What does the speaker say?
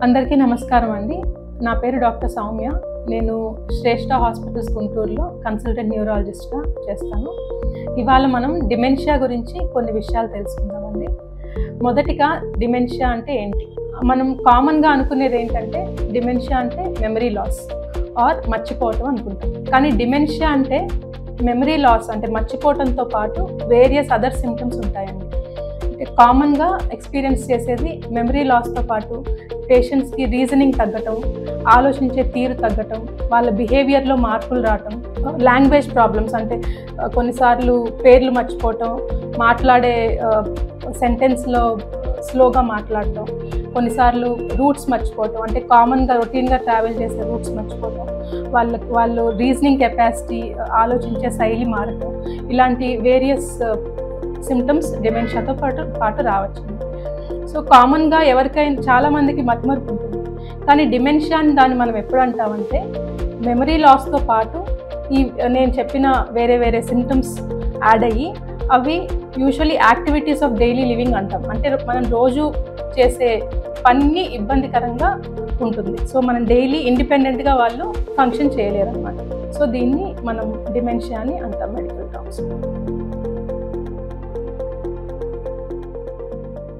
అందరికీ నమస్కారం అండి. నా పేరు డాక్టర్ సౌమ్య. నేను శ్రేష్ఠ హాస్పిటల్స్ గుంటూరులో కన్సల్టెంట్ న్యూరాలజిస్ట్గా చేస్తాను. ఇవాళ మనం డిమెన్షియా గురించి కొన్ని విషయాలు తెలుసుకుందామండి. మొదటిగా డిమెన్షియా అంటే ఏంటి? మనం కామన్గా అనుకునేది ఏంటంటే డిమెన్షియా అంటే మెమరీ లాస్ ఆర్ మర్చిపోవటం అనుకుంటాం. కానీ డిమెన్షియా అంటే మెమరీ లాస్ అంటే మర్చిపోవటంతో పాటు వేరియస్ అదర్ సిమ్టమ్స్ ఉంటాయండి. కామన్గా ఎక్స్పీరియన్స్ చేసేది మెమరీ లాస్తో పాటు పేషెంట్స్కి రీజనింగ్ తగ్గటం, ఆలోచించే తీరు తగ్గటం, వాళ్ళ బిహేవియర్లో మార్పులు రావటం, లాంగ్వేజ్ ప్రాబ్లమ్స్ అంటే కొన్నిసార్లు పేర్లు మర్చిపోవటం, మాట్లాడే సెంటెన్స్లో స్లోగా మాట్లాడటం, కొన్నిసార్లు రూట్స్ మర్చిపోవటం అంటే కామన్గా రొటీన్గా ట్రావెల్ చేసే రూట్స్ మర్చిపోవటం, వాళ్ళు రీజనింగ్ కెపాసిటీ, ఆలోచించే శైలి మారటం, ఇలాంటి వేరియస్ సిమ్టమ్స్ డిమెన్షియాతో పాటు రావచ్చు. సో కామన్గా ఎవరికైనా చాలామందికి మతిమరుపు ఉంటుంది. కానీ డిమెన్షియా అని దాన్ని మనం ఎప్పుడు అంటామంటే మెమరీ లాస్తో పాటు నేను చెప్పిన వేరే సిమ్టమ్స్ యాడ్ అయ్యి అవి usually activities of daily living అంటాం. అంటే మనం రోజు చేసే పని ఇబ్బందికరంగా ఉంటుంది. సో మనం డైలీ ఇండిపెండెంట్గా వాళ్ళు ఫంక్షన్ చేయలేరు అనమాట. సో దీన్ని మనం డిమెన్షియా అని అంటాం మెడికల్ టర్మ్స్.